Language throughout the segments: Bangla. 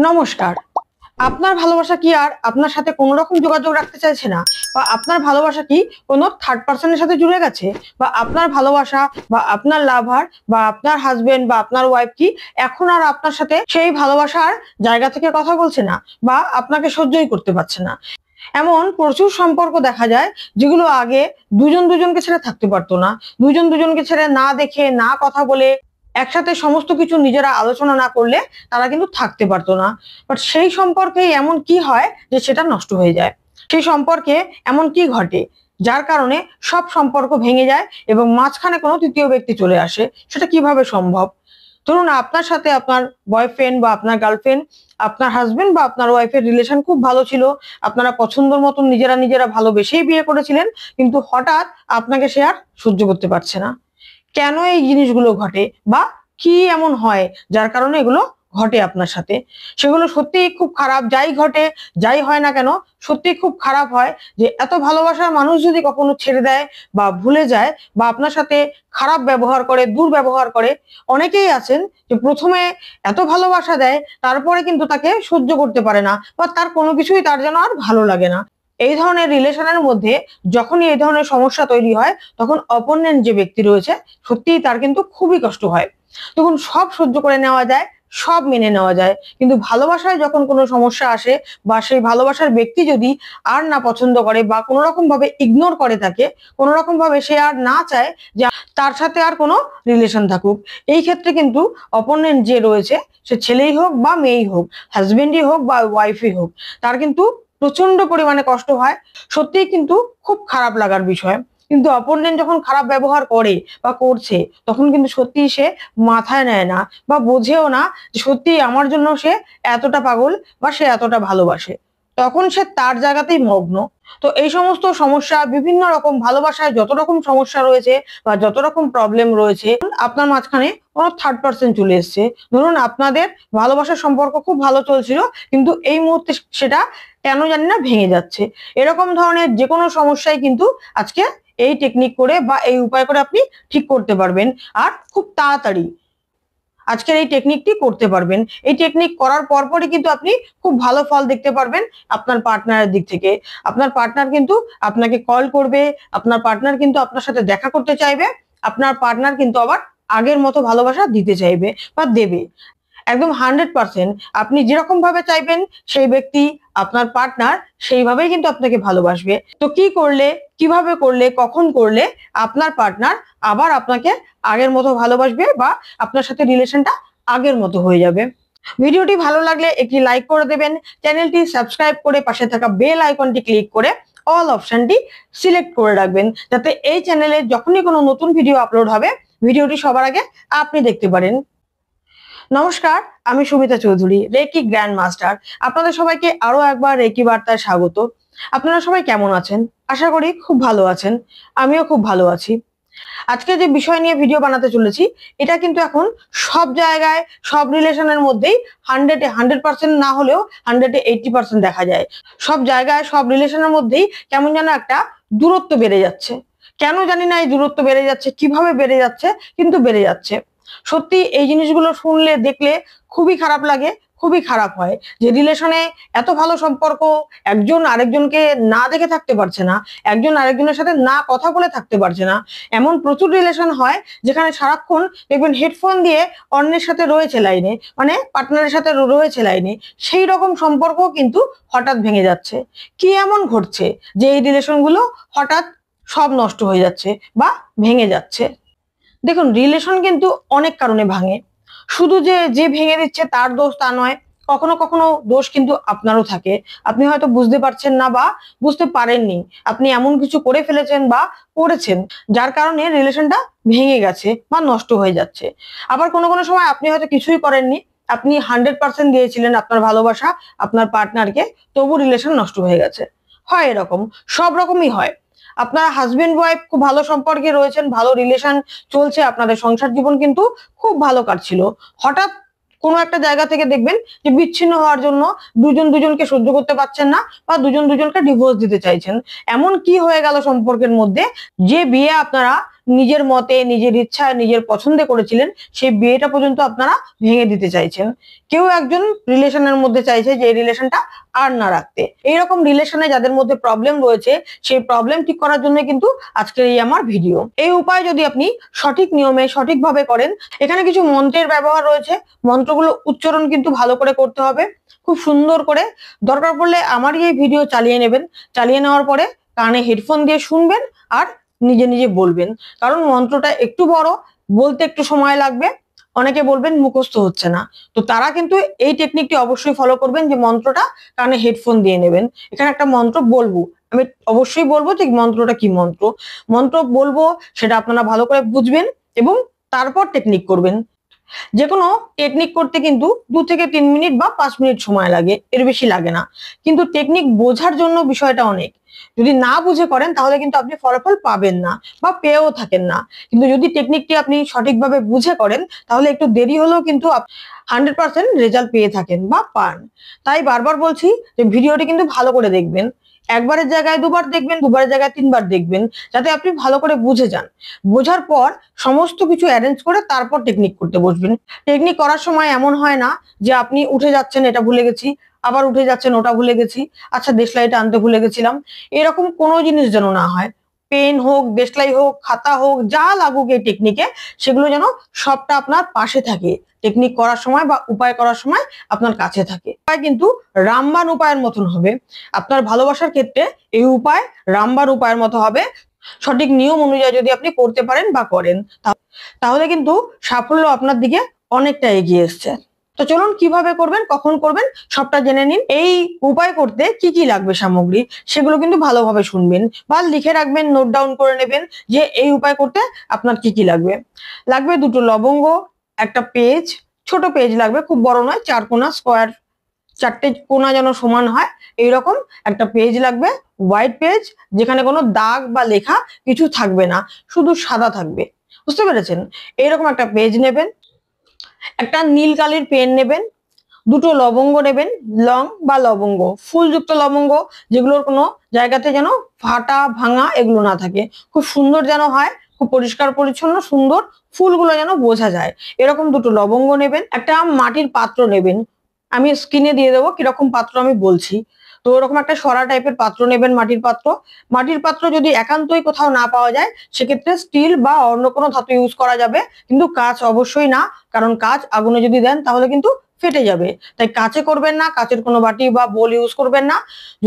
নমস্কার। আপনার ভালোবাসা কি আর আপনার সাথে কোনো রকম যোগাযোগ রাখতে চাইছে না, বা আপনার ভালোবাসা কি কোনো থার্ড পার্সনের সাথে জুড়ে গেছে, বা আপনার ভালোবাসা বা আপনার লাভার বা আপনার হাজবেন্ড বা আপনার ওয়াইফ কি এখন আর আপনার সাথে সেই ভালোবাসার জায়গা থেকে কথা বলছে না, বা আপনাকে সহ্যই করতে পারছে না। এমন প্রচুর সম্পর্ক দেখা যায় যেগুলো আগে দুজন দুজনকে ছেড়ে থাকতে পারতো না, দুজন দুজনকে ছেড়ে না দেখে না কথা বলে একসাথে সমস্ত কিছু নিজেরা আলোচনা না করলে তারা কিন্তু থাকতে পারতো না। বাট সেই সম্পর্কে এমন কি হয় যে সেটা নষ্ট হয়ে যায়, সেই সম্পর্কে এমন কি ঘটে যার কারণে সব সম্পর্ক ভেঙে যায় এবং মাঝখানে কোনো তৃতীয় ব্যক্তি চলে আসে? সেটা কিভাবে সম্ভব? ধরুন আপনার সাথে আপনার বয়ফ্রেন্ড বা আপনার গার্লফ্রেন্ড, আপনার হাজবেন্ড বা আপনার ওয়াইফের রিলেশন খুব ভালো ছিল, আপনারা পছন্দের মতন নিজেরা নিজেরা ভালোবেসেই বিয়ে করেছিলেন, কিন্তু হঠাৎ আপনাকে সে আর সহ্য করতে পারছে না। কেন এই জিনিসগুলো ঘটে, বা কি এমন হয় যার কারণে এগুলো ঘটে আপনার সাথে? সেগুলো সত্যিই খুব খারাপ। যাই ঘটে যাই হয় না কেন, সত্যিই খুব খারাপ হয় যে এত ভালোবাসার মানুষ যদি কখনো ছেড়ে দেয় বা ভুলে যায় বা আপনার সাথে খারাপ ব্যবহার করে, দুর্ব্যবহার করে। অনেকেই আছেন যে প্রথমে এত ভালোবাসা দেয়, তারপরে কিন্তু তাকে সহ্য করতে পারে না, বা তার কোনো কিছুই তার যেন আর ভালো লাগে না। এই ধরনের রিলেশনের মধ্যে যখনই এই ধরনের সমস্যা তৈরি হয়, তখন অপোনেন্ট যে ব্যক্তি রয়েছে সত্যিই তার কিন্তু খুবই কষ্ট হয়। তখন সব সহ্য করে নেওয়া যায়, সব মেনে নেওয়া যায়, কিন্তু ভালোবাসায় যখন কোনো সমস্যা আসে বা সেই ভালোবাসার ব্যক্তি যদি আর না পছন্দ করে বা কোনো রকম ভাবে ইগনোর করে তাকে, কোনো রকম ভাবে সে আর না চায় যে তার সাথে আর কোনো রিলেশন থাকুক, এই ক্ষেত্রে কিন্তু অপোনেন্ট যে রয়েছে, সে ছেলেই হোক বা মেয়েই হোক, হাজবেন্ডই হোক বা ওয়াইফই হোক, তার কিন্তু প্রচন্ড পরিমাণে কষ্ট হয়। সত্যিই কিন্তু খুব খারাপ লাগার বিষয়। কিন্তু অপোনেন্ট যখন খারাপ ব্যবহার করে বা করছে, তখন কিন্তু সত্যিই সে মাথায় নেয় না বা বোঝেও না যে সত্যি আমার জন্য সে এতটা পাগল বা সে এতটা ভালোবাসে। তখন সে তার জায়গাতেই মগ্ন। তো এই সমস্ত সমস্যা, বিভিন্ন রকম ভালোবাসায় যত রকম সমস্যা রয়েছে বা যত রকম প্রবলেম রয়েছে, আপনার মাঝখানে কোনো থার্ড পার্সন চলে এসছে। ধরুন আপনাদের ভালোবাসার সম্পর্ক খুব ভালো চলছিল, কিন্তু এই মুহূর্তে সেটা কেন জানি না ভেঙে যাচ্ছে। এরকম ধরনের যে কোনো সমস্যাই কিন্তু আজকে এই টেকনিক করে বা এই উপায় করে আপনি ঠিক করতে পারবেন, আর খুব তাড়াতাড়ি আজকের এই টেকনিকটি করতে পারবেন। এই টেকনিক করার পরপরই কিন্তু আপনি খুব ভালো ফল দেখতে পারবেন আপনার পার্টনারের দিক থেকে। আপনার পার্টনার কিন্তু আপনাকে কল করবে, আপনার পার্টনার কিন্তু আপনার সাথে দেখা করতে চাইবে, আপনার পার্টনার কিন্তু আবার আগের মতো ভালোবাসা দিতে চাইবে বা দেবে। একদম 100% আপনি যেরকম ভাবে চাইবেন সেই ব্যক্তি, আপনার পার্টনার সেইভাবেই কিন্তু আপনাকে ভালোবাসবে। তো কি করলে, কিভাবে করলে, কখন করলে আপনার পার্টনার আবার আপনাকে আগের মতো ভালোবাসবে বা আপনার সাথে রিলেশনটা আগের মতো হয়ে যাবে? ভিডিওটি ভালো লাগলে একটি লাইক করে দেবেন, চ্যানেলটি সাবস্ক্রাইব করে পাশে থাকা বেল আইকনটি ক্লিক করে অল অপশনটি সিলেক্ট করে রাখবেন, যাতে এই চ্যানেলে যখনই কোনো নতুন ভিডিও আপলোড হবে, ভিডিওটি সবার আগে আপনি দেখতে পারেন। নমস্কার, আমি Sumita Chowdhury, reiki grand master. আপনাদের সবাইকে আরো একবার রেকি বার্তায় স্বাগত। আপনারা সবাই কেমন আছেন? আশা করি খুব ভালো আছেন। আমিও খুব ভালো আছি। আজকে যে বিষয় নিয়ে ভিডিও বানাতে চলেছি, এটা কিন্তু এখন সব জায়গায়, সব রিলেশনের মধ্যেই 100% না হলেও 180% দেখা যায়। সব জায়গায়, সব রিলেশনের মধ্যেই কেমন যেন একটা দূরত্ব বেড়ে যাচ্ছে। কেন জানি না এই দূরত্ব বেড়ে যাচ্ছে, কিভাবে বেড়ে যাচ্ছে, কিন্তু বেড়ে যাচ্ছে। সত্যি এই জিনিসগুলো শুনলে, দেখলে খুবই খারাপ লাগে, খুবই খারাপ হয় যে রিলেশনে এত ভালো সম্পর্ক, একজন আরেকজনকে না দেখে থাকতে পারছে না, একজন আরেকজনের সাথে না কথা বলে থাকতে পারছে না। এমন প্রচুর রিলেশন হয় যেখানে সারাক্ষণ দেখবেন হেডফোন দিয়ে অন্যের সাথে রয়েছে লাইনে, মানে পার্টনারের সাথে রয়েছে লাইনে, সেই রকম সম্পর্ক কিন্তু হঠাৎ ভেঙে যাচ্ছে। কি এমন ঘটছে যে এই রিলেশনগুলো হঠাৎ সব নষ্ট হয়ে যাচ্ছে বা ভেঙে যাচ্ছে? দেখুন, রিলেশন কিন্তু অনেক কারণে ভাঙে। শুধু যে যে ভেঙে দিচ্ছে তার দোষ তা নয়। কখনো কখনো দোষ কিন্তু আপনারও থাকে। আপনি হয়তো বুঝতে পারছেন না বা বুঝতে পারেননি। আপনি এমন কিছু করে ফেলেছেন বা করেছেন যার কারণে রিলেশনটা ভেঙে গেছে বা নষ্ট হয়ে যাচ্ছে। আবার কোনো কোনো সময় আপনি হয়তো কিছুই করেননি। আপনি 100% দিয়েছিলেন আপনার ভালোবাসা আপনার পার্টনারকে, তবু রিলেশন নষ্ট হয়ে গেছে। হয় এরকম, সব রকমই হয়। আপনার হাজবেন্ড ওয়াইফ খুব ভালো সম্পর্কে রয়েছেন, ভালো রিলেশন চলছে, আপনাদের সংসার জীবন কিন্তু খুব ভালো কাটছিল। হঠাৎ কোনো একটা জায়গা থেকে দেখবেন যে বিচ্ছিন্ন হওয়ার জন্য দুজন দুজনকে সহ্য করতে পারছেন না, বা দুজন দুজনকে ডিভোর্স দিতে চাইছেন। এমন কি হয়ে গেল সম্পর্কের মধ্যে যে বিয়ে আপনারা নিজের মতে, নিজের ইচ্ছায়, নিজের পছন্দে করেছিলেন, সেই বিয়েটা পর্যন্ত আপনারা ভেঙে দিতে চাইছেন। কেউ একজন রিলেশনের মধ্যে চাইছে যে এই রিলেশনটা আর না রাখতে। এইরকম রিলেশনে যাদের মধ্যে প্রবলেম রয়েছে, সেই প্রবলেম ঠিক করার জন্য কিন্তু আজকের এই আমার ভিডিও। এই উপায় যদি আপনি সঠিক নিয়মে সঠিকভাবে করেন, এখানে কিছু মন্ত্রের ব্যবহার রয়েছে, মন্ত্রগুলো উচ্চারণ কিন্তু ভালো করে করতে হবে, খুব সুন্দর করে। দরকার পড়লে আমারই এই ভিডিও চালিয়ে নেবেন, চালিয়ে নেওয়ার পরে কানে হেডফোন দিয়ে শুনবেন আর নিজে নিজে বলবেন। কারণ মন্ত্রটা একটু বড়, বলতে একটু সময় লাগবে, অনেকে বলবেন মুখস্থ হচ্ছে না, তো তারা কিন্তু এই টেকনিকটি অবশ্যই ফলো করবেন যে মন্ত্রটা কানে হেডফোন দিয়ে নেবেন। এখানে একটা মন্ত্র বলবো, আমি অবশ্যই বলবো যে মন্ত্রটা কি মন্ত্র। মন্ত্র বলবো, সেটা আপনারা ভালো করে বুঝবেন এবং তারপর টেকনিক করবেন। যে কোনো টেকনিক করতে কিন্তু 2 থেকে 3 মিনিট বা 5 মিনিট সময় লাগে, এর বেশি লাগে না। কিন্তু টেকনিক বোঝার জন্য বিষয়টা অনেক। যদি না বুঝে করেন তাহলে কিন্তু আপনি ফলাফল পাবেন না বা পেয়েও থাকেন না। কিন্তু যদি টেকনিকটি আপনি সঠিকভাবে বুঝে করেন তাহলে একটু দেরি হলেও কিন্তু 100% রেজাল্ট পেয়ে থাকেন বা পান। তাই বারবার বলছি যে ভিডিওটি কিন্তু ভালো করে দেখবেন। একবারের জায়গায় 2বার দেখবেন, 2বারের জায়গায় 3বার দেখবেন, যাতে আপনি ভালো করে বুঝে যান। বোঝার পর সমস্ত কিছু অ্যারেঞ্জ করে তারপর টেকনিক করতে বসবেন। টেকনিক করার সময় এমন হয় না যে আপনি উঠে যাচ্ছেন এটা ভুলে গেছি, আবার উঠে যাচ্ছেন ওটা ভুলে গেছি, আচ্ছা দেশলাইটা আনতে ভুলে গেছিলাম, এরকম কোনো জিনিস যেন না হয়। পেন হোক, দেশলাই হোক, খাতা হোক, যা লাগুক এই টেকনিকে, সেগুলো যেন সবটা আপনার পাশে থাকে। টেকনিক করার সময় বা উপায় করার সময় আপনার কাছে থাকে। উপায় কিন্তু রামবাণ উপায়ের মতন হবে। আপনার ভালোবাসার ক্ষেত্রে এই উপায় রামবাণ উপায়ের মতো হবে। সঠিক নিয়ম অনুযায়ী যদি আপনি করতে পারেন বা করেন, তাহলে কিন্তু সাফল্য আপনার দিকে অনেকটা এগিয়ে এসছে। তো চলুন কিভাবে করবেন, কখন করবেন, সবটা জেনে নিন। এই উপায় করতে কি কি লাগবে সামগ্রী, সেগুলো কিন্তু ভালোভাবে শুনবেন বা লিখে রাখবেন, নোট ডাউন করে নেবেন যে এই উপায় করতে আপনার কি কি লাগবে। লাগবে 2টো লবঙ্গ, একটা পেজ, ছোট পেজ লাগবে, খুব বড় নয়, 4 কোণা স্কোয়ার, 4টে কোণা যেন সমান হয় এইরকম একটা পেজ লাগবে। হোয়াইট পেজ, যেখানে কোনো দাগ বা লেখা কিছু থাকবে না, শুধু সাদা থাকবে, বুঝতে পেরেছেন? এইরকম একটা পেজ নেবেন। একটা নীল কালির পেন নেবেন। 2টো লবঙ্গ নেবেন, লং বা লবঙ্গ, ফুলযুক্ত লবঙ্গ, যেগুলোর কোনো জায়গাতে যেন ফাটা ভাঙা এগুলো না থাকে, খুব সুন্দর যেন হয়, খুব পরিষ্কার পরিচ্ছন্ন সুন্দর, ফুলগুলো যেন বোঝা যায়, এরকম 2টো লবঙ্গ নেবেন। একটা মাটির পাত্র নেবেন, আমি স্ক্রিনে দিয়ে দেবো কিরকম পাত্র আমি বলছি। তো ওরকম একটা সরা টাইপের পাত্র নেবেন, মাটির পাত্র। মাটির পাত্র যদি একান্তই কোথাও না পাওয়া যায়, সেক্ষেত্রে স্টিল বা অন্য কোনো ধাতু ইউজ করা যাবে, কিন্তু কাঁচ অবশ্যই না, কারণ কাঁচ আগুনে যদি দেন তাহলে কিন্তু ফেটে যাবে। তাই কাঁচে করবেন না, কাঁচের কোনো বাটি বা বোল ইউজ করবেন না।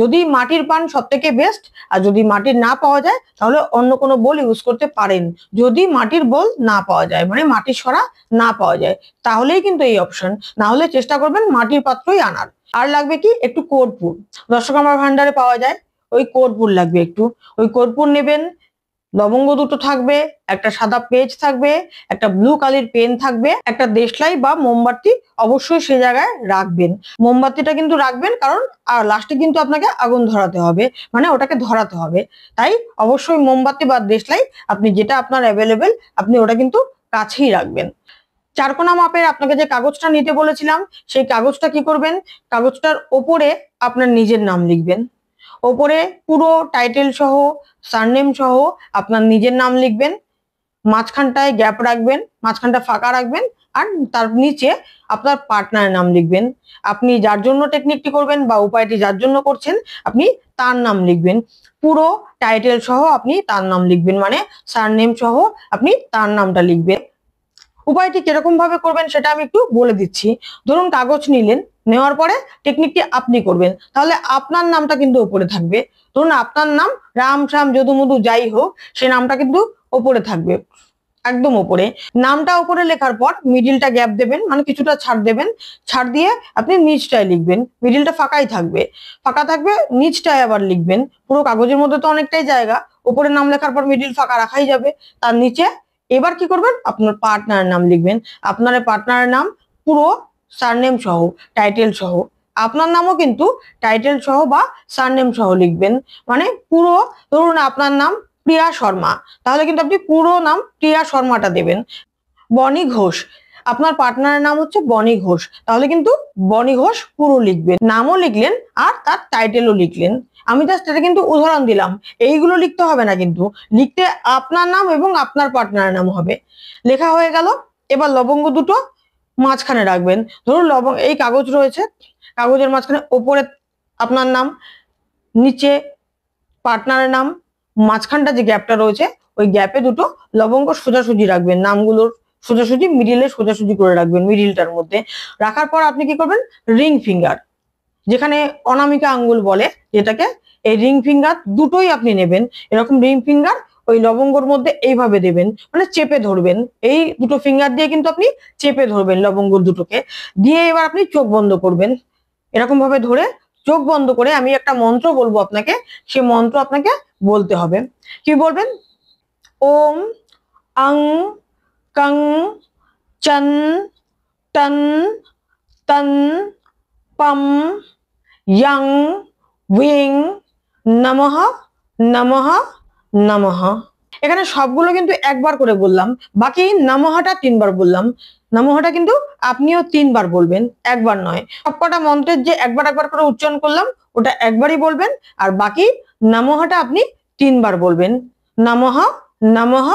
যদি মাটির পান সব থেকে বেস্ট, আর যদি মাটির না পাওয়া যায় তাহলে অন্য কোনো বোল ইউজ করতে পারেন। যদি মাটির বোল না পাওয়া যায়, মানে মাটির সরা না পাওয়া যায়, তাহলেই কিন্তু এই অপশন, না হলে চেষ্টা করবেন মাটির পাত্রই আনার। আর লাগবে কি, একটু কর্পূর, দশকর্মার ভান্ডারে পাওয়া যায়, ওই কর্পূর লাগবে একটু, ওই কর্পূর নেবেন। লবঙ্গ 2টো থাকবে, একটা সাদা পেজ থাকবে, একটা ব্লু কালির পেন থাকবে, একটা দেশলাই বা মোমবাতি অবশ্যই সে জায়গায় রাখবেন। মোমবাতিটা কিন্তু রাখবেন, কারণ আর লাস্টে কিন্তু আপনাকে আগুন ধরাতে হবে, মানে ওটাকে ধরাতে হবে। তাই অবশ্যই মোমবাতি বা দেশলাই, আপনি যেটা আপনার অ্যাভেলেবেল, আপনি ওটা কিন্তু কাছেই রাখবেন। 4 কোণা মাপের আপনাকে যে কাগজটা নিতে বলেছিলাম, সেই কাগজটা কি করবেন, কাগজটার ওপরে আপনার নিজের নাম লিখবেন। ওপরে পুরো টাইটেল সহ, সারনেম সহ আপনার নিজের নাম লিখবেন। মাঝখানটায় গ্যাপ রাখবেন, মাঝখানটা ফাঁকা রাখবেন, আর তার নিচে আপনার পার্টনারের নাম লিখবেন। আপনি যার জন্য টেকনিকটি করবেন বা উপায়টি যার জন্য করছেন, আপনি তার নাম লিখবেন। পুরো টাইটেল সহ আপনি তার নাম লিখবেন, মানে সারনেম সহ আপনি তার নামটা লিখবেন। উপায়টি কিরকম ভাবে করবেন সেটা আমি একটু বলে দিচ্ছি। ধরুন কাগজ নিলেন, নেওয়ার পরে টেকনিকটি আপনি করবেন, তাহলে আপনার নামটা কিন্তু উপরে থাকবে। ধরুন আপনার নাম রাম শ্যাম যদু মধু যাই হোক, সেই নামটা কিন্তু উপরে থাকবে, একদম উপরে। নামটা উপরে লেখার পর মিডিলটা গ্যাপ দেবেন, মানে কিছুটা ছাড় দেবেন, ছাড় দিয়ে আপনি নিচটায় লিখবেন। মিডিলটা ফাঁকাই থাকবে, ফাঁকা থাকবে, নিচটায় আবার লিখবেন। পুরো কাগজের মধ্যে তো অনেকটাই জায়গা, উপরে নাম লেখার পর মিডিল ফাঁকা রাখাই যাবে, তার নিচে এবার কি করবেন, আপনার পার্টনারের নাম লিখবেন। আপনার পার্টনারের নাম পুরো সারনেম সহ, টাইটেল সহ। আপনার নামও কিন্তু টাইটেল সহ বা সারনেম সহ লিখবেন, মানে পুরো। ধরুন আপনার নাম প্রিয়া শর্মা, তাহলে কিন্তু আপনি পুরো নাম প্রিয়া শর্মাটা দেবেন। বনি ঘোষ, আপনার পার্টনারের নাম হচ্ছে বনি ঘোষ, তাহলে কিন্তু বনি ঘোষ পুরো লিখবেন, নামও লিখলেন আর তার টাইটেলও লিখলেন। আমি জাস্ট এটা কিন্তু উদাহরণ দিলাম, এইগুলো লিখতে হবে না, কিন্তু লিখতে আপনার নাম এবং আপনার পার্টনারের নাম হবে। লেখা হয়ে গেল। এবার লবঙ্গ দুটো মাঝখানে রাখবেন। ধরুন লবঙ্গ এই কাগজ রয়েছে, কাগজের মাঝখানে ওপরে আপনার নাম, নিচে পার্টনারের নাম, মাঝখানটা যে গ্যাপটা রয়েছে ওই গ্যাপে দুটো লবঙ্গ সোজাসুজি রাখবেন, নামগুলোর সোজাসুজি মিডিলে সোজাসুজি করে রাখবেন মিডিলটার মধ্যে। রাখার পর আপনি কি করবেন, রিং ফিঙ্গার, যেখানে অনামিকা আঙ্গুল বলে যেটাকে, এই রিং ফিঙ্গার দুটোই আপনি নেবেন। এরকম রিং ফিঙ্গার ওই লবঙ্গর মধ্যে এইভাবে দেবেন, মানে চেপে ধরবেন। এই দুটো ফিঙ্গার দিয়ে কিন্তু আপনি চেপে ধরবেন লবঙ্গ দুটোকে, দিয়ে এবার আপনি চোখ বন্ধ করবেন। এরকম ভাবে ধরে চোখ বন্ধ করে আমি একটা মন্ত্র বলবো আপনাকে, সে মন্ত্র আপনাকে বলতে হবে। কি বলবেন? ওম আং কং চন টন তন পম ইয়াং উইং নমঃ নমঃ নমঃ। এখানে সবগুলো কিন্তু একবার করে বললাম, বাকি নমঃটা 3 বার বললাম। নমঃটা কিন্তু আপনিও 3 বার বলবেন, একবার নয়। সবকটা মন্ত্রের যে একবার একবার করে উচ্চারণ করলাম ওটা একবারই বলবেন, আর বাকি নমঃটা আপনি 3 বার বলবেন। নমঃ নমঃ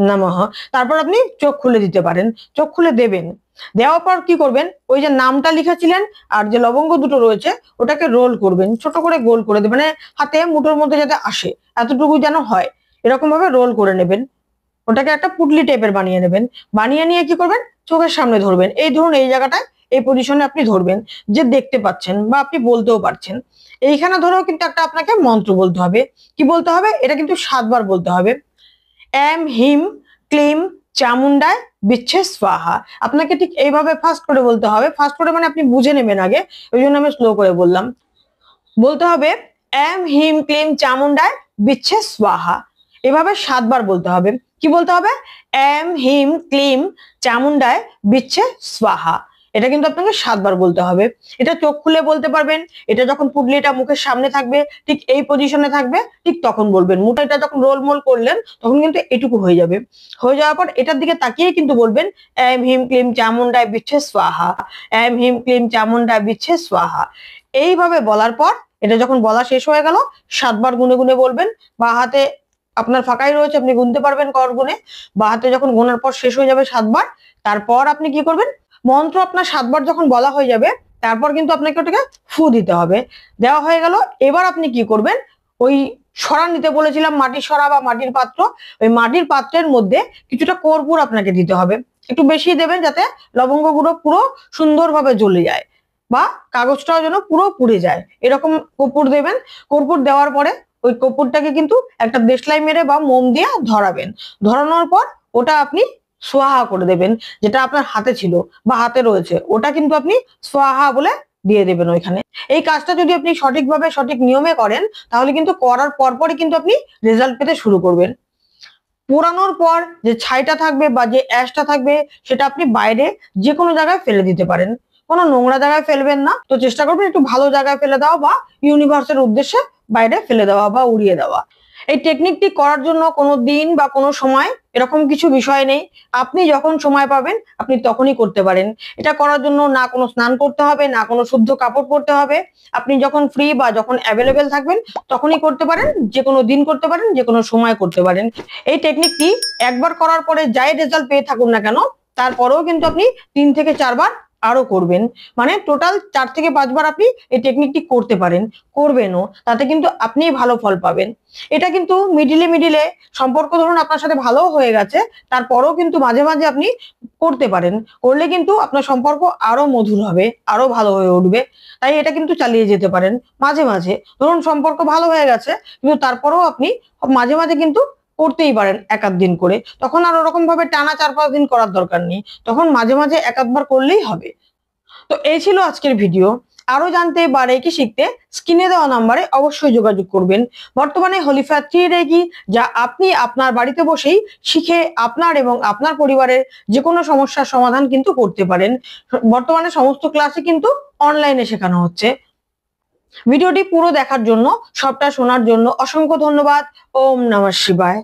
নমঃ। তারপর আপনি চোখ খুলে দিতে পারেন, চোখ খুলে দেবেন। দেওয়ার পর কি করবেন, ওই যে নামটা লিখেছিলেন আর যে লবঙ্গ দুটো রয়েছে ওটাকে রোল করবেন, ছোট করে গোল করে দেবেন, মানে হাতে মুঠোর মধ্যে যাতে আসে এতটুকু যেন হয়, এরকম ভাবে রোল করে নেবেন। ওটাকে একটা পুটলি টাইপের বানিয়ে নেবেন। বানিয়ে নিয়ে কি করবেন, চোখের সামনে ধরবেন। এই ধরুন এই জায়গাটায় এই পজিশনে আপনি ধরবেন, যে দেখতে পাচ্ছেন বা আপনি বলতেও পারছেন। এইখানে ধরেও কিন্তু একটা আপনাকে মন্ত্র বলতে হবে। কি বলতে হবে, এটা কিন্তু 7 বার বলতে হবে। এম হিম ক্লিম চামুন্ডায় বিচ্ছে স্বাহা। আপনাকে ঠিক এইভাবে ফাস্ট করে বলতে হবে। ফাস্ট করে মানে আপনি বুঝে নেবেন আগে, ওই জন্য আমি স্লো করে বললাম। বলতে হবে এম হিম ক্লিম চামুন্ডায় বিচ্ছে স্বাহা। এভাবে 7 বার বলতে হবে। কি বলতে হবে, এম হিম ক্লিম চামুন্ডায় বিচ্ছে স্বাহা। এটা কিন্তু আপনাকে 7 বার বলতে হবে। এটা চোখ খুলে বলতে পারবেন। এটা যখন পুটলিটা মুখের সামনে থাকবে, ঠিক এই পজিশনে থাকবে, ঠিক তখন বলবেন। মুখটা যখন রোল মোল করলেন তখন কিন্তু এটুকু হয়ে যাবে। হয়ে যাওয়ার পর এটার দিকে তাকিয়ে কিন্তু বলবেন এম হিম ক্লিম চামুন্ডায় বিচ্ছে স্বাহা, এম হিম ক্লিম চামুন্ডায় বিচ্ছে স্বাহা। এইভাবে বলার পর এটা যখন বলা শেষ হয়ে গেল 7 বার গুনে গুনে বলবেন। বা হাতে আপনার ফাঁকাই রয়েছে, আপনি গুনতে পারবেন কর গুনে। বা হাতে যখন গোনার পর শেষ হয়ে যাবে 7 বার, তারপর আপনি কি করবেন, মন্ত্র আপনার 7 বার যখন বলা হয়ে যাবে তারপর কিন্তু আপনাকে ওটাকে ফু দিতে হবে। দেওয়া হয়ে গেল। এবার আপনি কি করবেন, ওই সরা নিতে বলেছিলাম, মাটির সরা বা মাটির পাত্র, ওই মাটির পাত্রের মধ্যে কিছুটা কর্পূর আপনাকে দিতে হবে। একটু বেশি দেবেন যাতে লবঙ্গগুলো পুরো সুন্দরভাবে জ্বলে যায়, বা কাগজটাও যেন পুরো পুড়ে যায়, এরকম কর্পূর দেবেন। কর্পূর দেওয়ার পরে ওই কর্পূরটাকে কিন্তু একটা দেশলাই মেরে বা মোম দিয়ে ধরাবেন। ধরানোর পর ওটা আপনি সোয়াহা করে দেবেন। যেটা আপনার হাতে ছিল বা হাতে রয়েছে ওটা কিন্তু আপনি সোয়াহা বলে দিয়ে দেবেন ওইখানে। এই কাজটা যদি আপনি সঠিকভাবে সঠিক নিয়মে করেন তাহলে কিন্তু করার পরপরই কিন্তু আপনি রেজাল্ট পেতে শুরু করবেন। পোড়ানোর পর যে ছাইটা থাকবে বা যে অ্যাশটা থাকবে সেটা আপনি বাইরে যে কোনো জায়গায় ফেলে দিতে পারেন। কোনো নোংরা জায়গায় ফেলবেন না, তো চেষ্টা করবেন একটু ভালো জায়গায় ফেলে দেওয়া বা ইউনিভার্সের উদ্দেশ্যে বাইরে ফেলে দেওয়া বা উড়িয়ে দেওয়া। এই টেকনিকটি করার জন্য কোনো দিন বা কোনো সময় এরকম কিছু বিষয় নেই। আপনি যখন সময় পাবেন আপনি তখনই করতে পারেন। এটা করার জন্য না কোনো স্নান করতে হবে, না কোনো শুদ্ধ কাপড় পরতে হবে। আপনি যখন ফ্রি বা যখন অ্যাভেলেবেল থাকবেন তখনই করতে পারেন, যে কোনো দিন করতে পারেন, যে কোনো সময় করতে পারেন। এই টেকনিকটি একবার করার পরে যাই রেজাল্ট পেয়ে থাকুন না কেন, তারপরেও কিন্তু আপনি 3 থেকে 4 বার আরো করবেন। মানে টোটাল 4 থেকে 5 বার আপনি এই টেকনিকটি করতে পারেন, করবেনও, তাতে কিন্তু আপনি ভালো ফল পাবেন। এটা কিন্তু মিডিলে মিডিলে সম্পর্ক ধরুন আপনার সাথে ভালো হয়ে গেছে, তারপরেও কিন্তু মাঝে মাঝে আপনি করতে পারেন। করলে কিন্তু আপনার সম্পর্ক আরো মধুর হবে, আরো ভালো হয়ে উঠবে। তাই এটা কিন্তু চালিয়ে যেতে পারেন মাঝে মাঝে। ধরুন সম্পর্ক ভালো হয়ে গেছে কিন্তু তারপরেও আপনি মাঝে মাঝে কিন্তু করতেই পারেন এক আধ দিন করে। তখন আর ওরকম ভাবে টানা 4-5 দিন করার দরকার নেই, তখন মাঝে মাঝে এক আধবার করলেই হবে। তো এই ছিল আজকের ভিডিও। আরো জানতে বা রেকি শিখতে স্ক্রিনে দেওয়া নাম্বারে অবশ্যই যোগাযোগ করবেন। বর্তমানে হলিফা 3 রেকি, যা আপনি আপনার বাড়িতে বসেই শিখে আপনার এবং আপনার পরিবারের যে কোনো সমস্যার সমাধান কিন্তু করতে পারেন। বর্তমানে সমস্ত ক্লাসে কিন্তু অনলাইনে শেখানো হচ্ছে। ভিডিওটি পুরো দেখার জন্য, সবটা শোনার জন্য অসংখ্য ধন্যবাদ। ওম নমঃ শিবায়।